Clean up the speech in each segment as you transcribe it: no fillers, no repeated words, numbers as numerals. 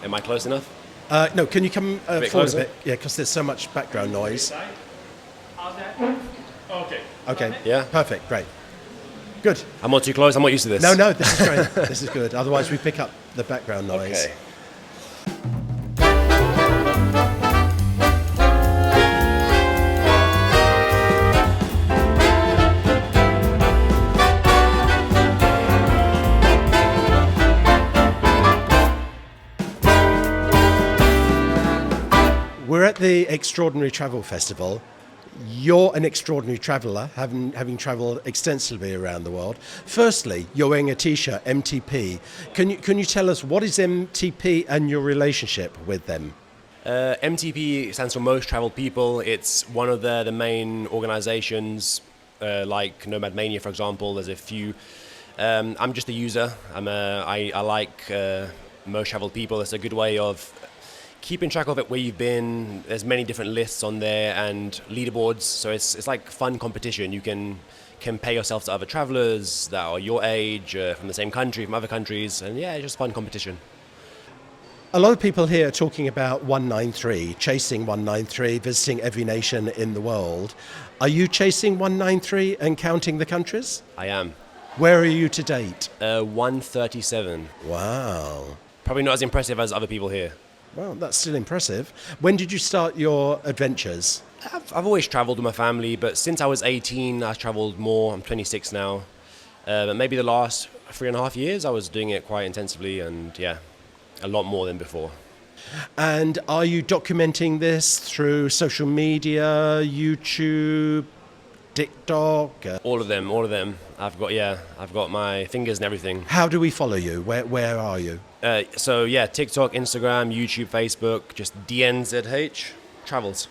Am I close enough? No, can you come forward closer? a bit? Yeah, because there's so much background noise. How's that? Okay. Okay. Yeah? Perfect. Great. Good. I'm not too close. I'm not used to this. No, this is great. This is good. Otherwise, we pick up the background noise. Okay. We're at the Extraordinary Travel Festival. You're an extraordinary traveller, having travelled extensively around the world. Firstly, you're wearing a T-shirt, MTP. Can you tell us what is MTP and your relationship with them? MTP stands for Most Traveled People. It's one of the main organizations, like Nomad Mania, for example. There's a few. I'm just a user. I like Most Traveled People. It's a good way of keeping track of it, where you've been. There's many different lists on there and leaderboards, so it's like fun competition. You can compare yourself to other travelers that are your age, from the same country, from other countries, and yeah, it's just fun competition. A lot of people here are talking about 193, chasing 193, visiting every nation in the world. Are you chasing 193 and counting the countries? I am. Where are you to date? 137. Wow. Probably not as impressive as other people here. Well, that's still impressive. When did you start your adventures? I've always travelled with my family, but since I was 18, I've travelled more. I'm 26 now. But maybe the last 3.5 years, I was doing it quite intensively, and yeah, a lot more than before. And are you documenting this through social media, YouTube, TikTok? All of them. I've got my fingers and everything. How do we follow you? Where are you? So yeah, TikTok, Instagram, YouTube, Facebook, just dnzh.travels.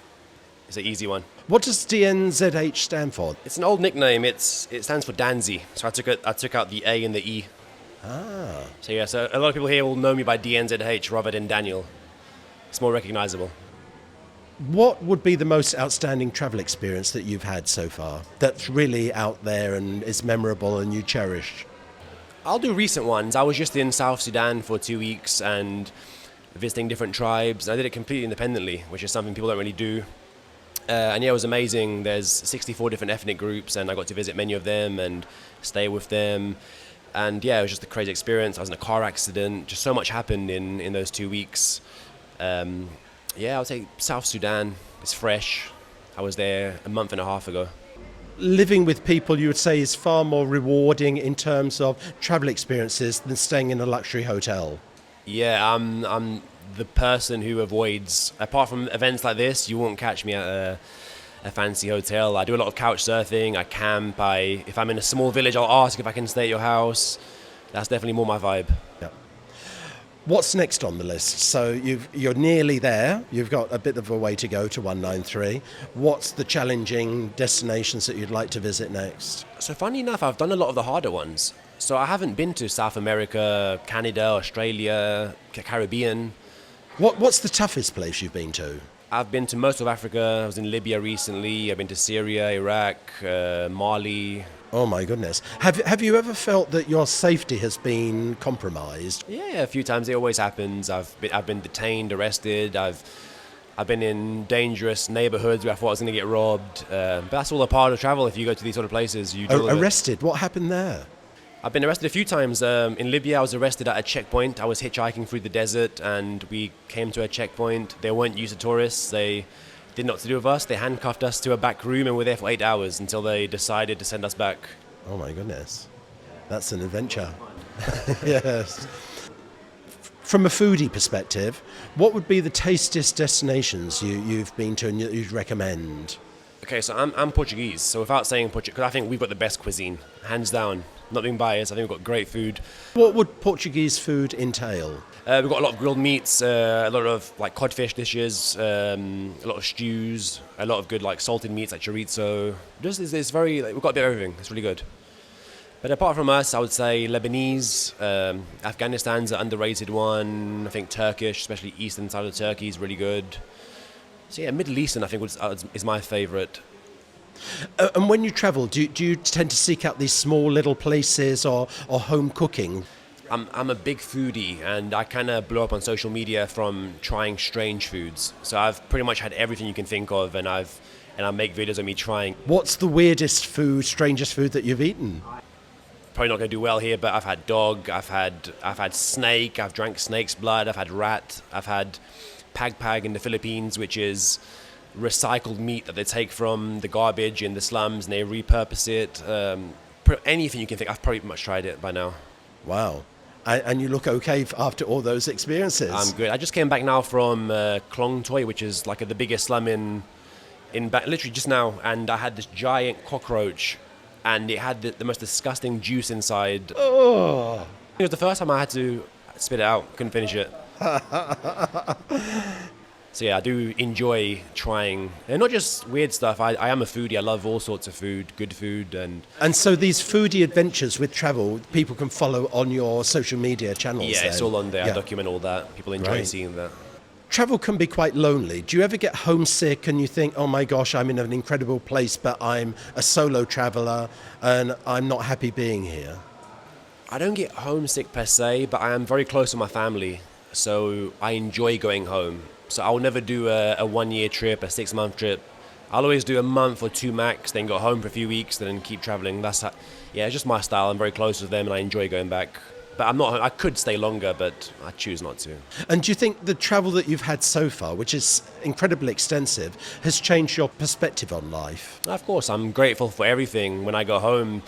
It's an easy one. What does dnzh stand for? It's an old nickname. It stands for Danzy. So I took out the A and the E. Ah. So yeah, so a lot of people here will know me by dnzh rather than Daniel. It's more recognizable. What would be the most outstanding travel experience that you've had so far that's really out there and is memorable and you cherish? I'll do recent ones. I was just in South Sudan for 2 weeks and visiting different tribes. I did it completely independently, which is something people don't really do. And yeah, it was amazing. There's 64 different ethnic groups, and I got to visit many of them and stay with them. And yeah, it was just a crazy experience. I was in a car accident. Just so much happened in those 2 weeks. Yeah, I would say South Sudan is fresh. I was there a month and a half ago. Living with people, you would say, is far more rewarding in terms of travel experiences than staying in a luxury hotel. Yeah, I'm the person who avoids, apart from events like this, you won't catch me at a fancy hotel. I do a lot of couch surfing, I camp, if I'm in a small village, I'll ask if I can stay at your house. That's definitely more my vibe. Yeah. What's next on the list? So you're nearly there. You've got a bit of a way to go to 193. What's the challenging destinations that you'd like to visit next? So funny enough, I've done a lot of the harder ones. So I haven't been to South America, Canada, Australia, Caribbean. What's the toughest place you've been to? I've been to most of Africa. I was in Libya recently. I've been to Syria, Iraq, Mali. Oh my goodness. Have you ever felt that your safety has been compromised? Yeah, a few times. It always happens. I've been detained, arrested. I've been in dangerous neighborhoods where I thought I was going to get robbed. But that's all a part of travel. If you go to these sort of places, you deal with it. Arrested? What happened there? I've been arrested a few times. In Libya, I was arrested at a checkpoint. I was hitchhiking through the desert, and we came to a checkpoint. They weren't used to tourists. They didn't know what to do with us. They handcuffed us to a back room, and we were there for 8 hours until they decided to send us back. Oh my goodness. That's an adventure. Yes. From a foodie perspective, what would be the tastiest destinations you've been to and you'd recommend? Okay, so I'm Portuguese, so without saying Portuguese, because I think we've got the best cuisine, hands down. Not being biased, I think we've got great food. What would Portuguese food entail? We've got a lot of grilled meats, a lot of like codfish dishes, a lot of stews, a lot of good like salted meats like chorizo. It's very, we've got a bit of everything. It's really good. But apart from us, I would say Lebanese, Afghanistan's an underrated one. I think Turkish, especially eastern side of Turkey, is really good. So yeah, Middle Eastern I think is my favourite. And when you travel, do you tend to seek out these small little places or home cooking? I'm a big foodie, and I kind of blew up on social media from trying strange foods. So I've pretty much had everything you can think of, and I make videos of me trying. What's the weirdest food, strangest food that you've eaten? Probably not going to do well here, but I've had dog, I've had snake, I've drank snake's blood, I've had rat, I've had pagpag in the Philippines, which is recycled meat that they take from the garbage in the slums and they repurpose it. Anything you can think. I've pretty much tried it by now. Wow. And you look okay after all those experiences. I'm good. I just came back now from Klong Toi, which is like the biggest slum in literally just now, and I had this giant cockroach, and it had the most disgusting juice inside. Oh. It was the first time I had to spit it out. Couldn't finish it. So yeah, I do enjoy trying, and not just weird stuff. I am a foodie. I love all sorts of food, good food, And so these foodie adventures with travel, people can follow on your social media channels. yeah, it's then? all on there. Yeah. I document all that. People enjoy Right. seeing that. Travel can be quite lonely. Do you ever get homesick and you think, oh my gosh, I'm in an incredible place, but I'm a solo traveler and I'm not happy being here? I don't get homesick per se, but I am very close to my family, so I enjoy going home. So I'll never do a 1 year trip, a 6-month trip. I'll always do a month or 2 max, then go home for a few weeks, then keep traveling. It's just my style. I'm very close with them, and I enjoy going back. But I could stay longer, but I choose not to. And do you think the travel that you've had so far, which is incredibly extensive, has changed your perspective on life? Of course, I'm grateful for everything. When I go home,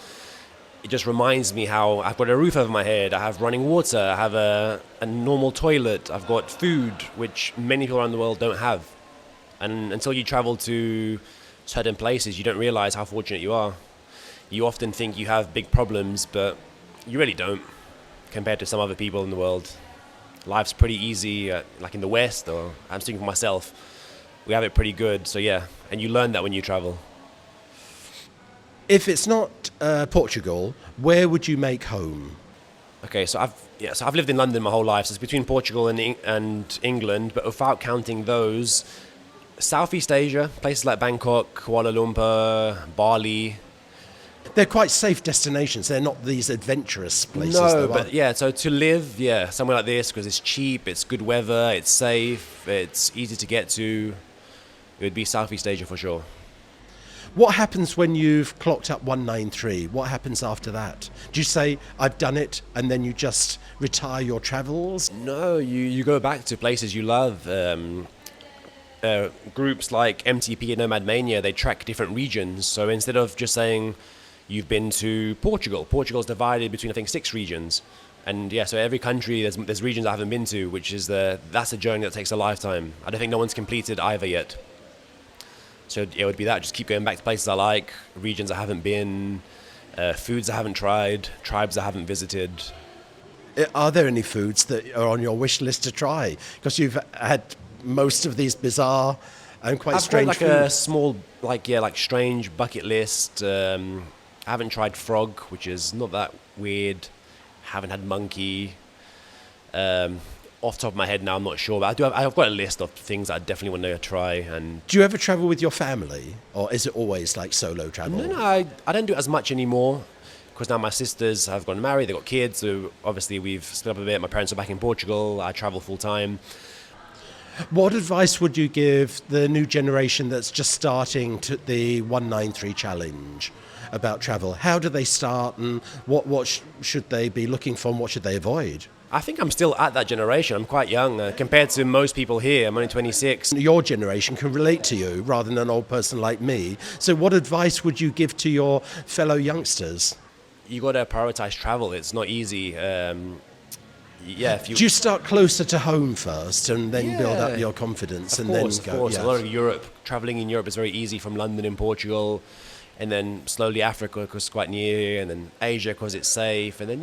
it just reminds me how I've got a roof over my head, I have running water, I have a normal toilet, I've got food, which many people around the world don't have. And until you travel to certain places, you don't realize how fortunate you are. You often think you have big problems, but you really don't, compared to some other people in the world. Life's pretty easy, like in the West, or I'm speaking for myself. We have it pretty good, so yeah. And you learn that when you travel. If it's not Portugal, where would you make home? Okay, so I've lived in London my whole life. So it's between Portugal and England, but without counting those, Southeast Asia, places like Bangkok, Kuala Lumpur, Bali. They're quite safe destinations. They're not these adventurous places. No, though, but yeah, so to live, somewhere like this, because it's cheap, it's good weather, it's safe, it's easy to get to, it would be Southeast Asia for sure. What happens when you've clocked up 193? What happens after that? Do you say, I've done it, and then you just retire your travels? No, you go back to places you love. Groups like MTP and Nomad Mania, they track different regions. So instead of just saying you've been to Portugal's divided between, I think, 6 regions. And yeah, so every country, there's regions I haven't been to, which is that's a journey that takes a lifetime. I don't think no one's completed either yet. So it would be that, just keep going back to places I like, regions I haven't been, foods I haven't tried, tribes I haven't visited. Are there any foods that are on your wish list to try? Because you've had most of these bizarre and quite strange I've got like foods. a small, like strange bucket list. I haven't tried frog, which is not that weird. Haven't had monkey. Off the top of my head now, I'm not sure, but I've got a list of things I definitely want to try. And Do you ever travel with your family, or is it always like solo travel? no, I don't do it as much anymore, because now my sisters have gone married, they've got kids, so obviously we've split up a bit. My parents are back in Portugal, I travel full time. What advice would you give the new generation that's just starting to the 193 challenge about travel? How do they start, and what should they be looking for, and what should they avoid? I think I'm still at that generation. I'm quite young compared to most people here. I'm only 26. Your generation can relate to you rather than an old person like me. So what advice would you give to your fellow youngsters? You got to prioritize travel. It's not easy. If you Do you start closer to home first and then build up your confidence of and course, then go? of course. Yeah. A lot of Europe, traveling in Europe is very easy from London and Portugal, and then slowly Africa because it's quite near, and then Asia because it's safe, and then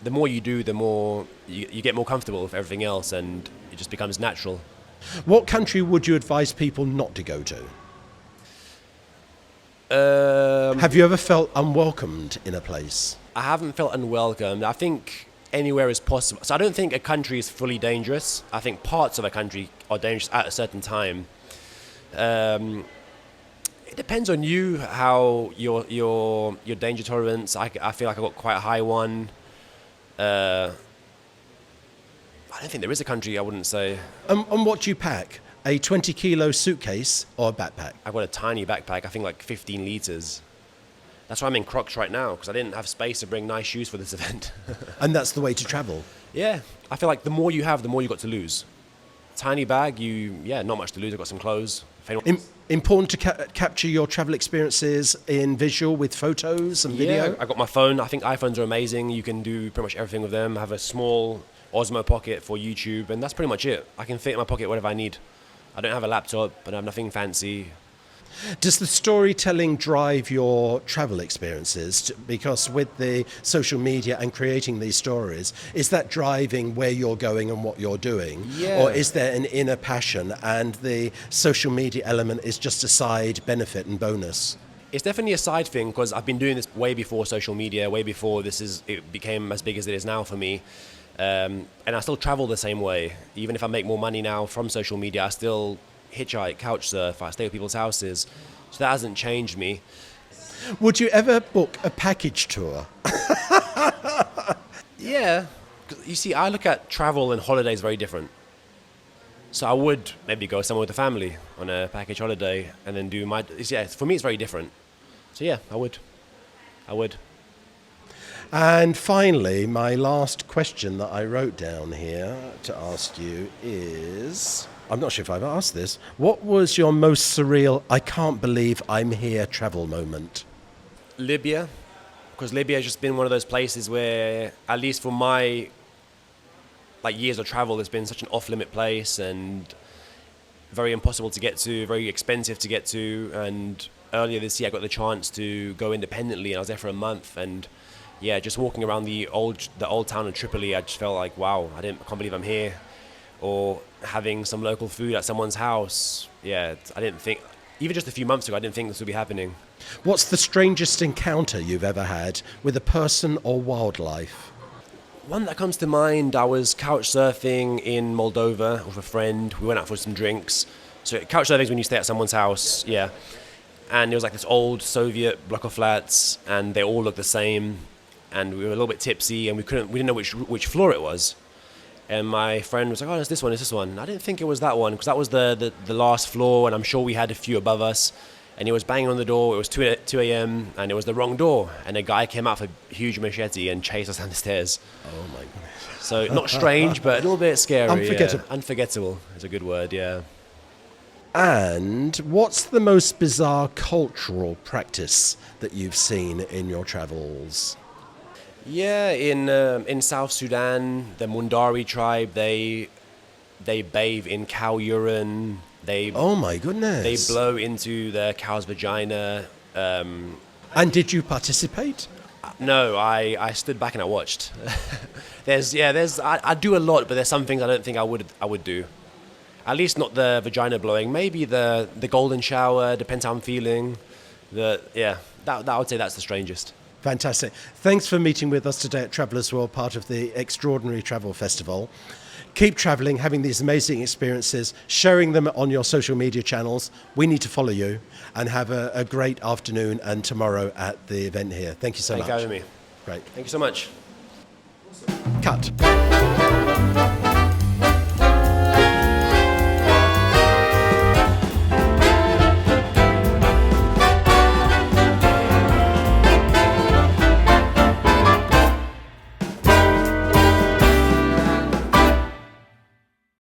the more you do, the more you get more comfortable with everything else, and it just becomes natural. What country would you advise people not to go to? Have you ever felt unwelcomed in a place? I haven't felt unwelcomed. I think anywhere is possible. So I don't think a country is fully dangerous. I think parts of a country are dangerous at a certain time. It depends on you, how your danger tolerance. I feel like I've got quite a high one. I don't think there is a country I wouldn't say. And what do you pack? A 20-kilo suitcase or a backpack? I've got a tiny backpack, I think like 15 liters. That's why I'm in Crocs right now, because I didn't have space to bring nice shoes for this event. And that's the way to travel. Yeah, I feel like the more you have, the more you got to lose. Tiny bag, not much to lose. I've got some clothes. If anyone Important to capture your travel experiences in visual with photos and video? Yeah, I got my phone. I think iPhones are amazing. You can do pretty much everything with them. I have a small Osmo Pocket for YouTube, and that's pretty much it. I can fit in my pocket whatever I need. I don't have a laptop, but I have nothing fancy. Does the storytelling drive your travel experiences? Because with the social media and creating these stories, is that driving where you're going and what you're doing? Yeah. Or is there an inner passion and the social media element is just a side benefit and bonus? It's definitely a side thing, because I've been doing this way before social media, way before it became as big as it is now for me. And I still travel the same way. Even if I make more money now from social media, I still hitchhike, couch surf, I stay at people's houses. So that hasn't changed me. Would you ever book a package tour? Yeah. 'Cause you see, I look at travel and holidays very different. So I would maybe go somewhere with the family on a package holiday and then do my... Yeah, for me it's very different. So yeah, I would. And finally, my last question that I wrote down here to ask you is... I'm not sure if I've asked this. What was your most surreal, I can't believe I'm here travel moment? Libya. Because Libya has just been one of those places where, at least for my years of travel, it's been such an off-limit place and very impossible to get to, very expensive to get to. And earlier this year I got the chance to go independently, and I was there for a month. And yeah, just walking around the old town of Tripoli, I just felt like, wow, I can't believe I'm here. Or having some local food at someone's house. Yeah, I didn't think, even just a few months ago, I didn't think this would be happening. What's the strangest encounter you've ever had with a person or wildlife? One that comes to mind, I was couch surfing in Moldova with a friend. We went out for some drinks. So couch surfing is when you stay at someone's house, yeah. And it was like this old Soviet block of flats, and they all looked the same. And we were a little bit tipsy, and we didn't know which floor it was. And my friend was like, oh, it's this one. I didn't think it was that one, because that was the last floor, and I'm sure we had a few above us. And he was banging on the door. It was 2 a.m., and it was the wrong door. And a guy came out with a huge machete and chased us down the stairs. Oh, my goodness. So not strange, but a little bit scary. Unforgettable. Yeah. Unforgettable is a good word, yeah. And what's the most bizarre cultural practice that you've seen in your travels? Yeah, in South Sudan, the Mundari tribe, they bathe in cow urine. Oh my goodness! They blow into the cow's vagina. And did you participate? No, I stood back and I watched. I do a lot, but there's some things I don't think I would do. At least not the vagina blowing. Maybe the golden shower. Depends how I'm feeling. That I would say that's the strangest. Fantastic. Thanks for meeting with us today at Travellers World, part of the Extraordinary Travel Festival. Keep travelling, having these amazing experiences, sharing them on your social media channels. We need to follow you, and have a great afternoon and tomorrow at the event here. Thank you so much. Thank you for having me. Great. Thank you so much. Cut.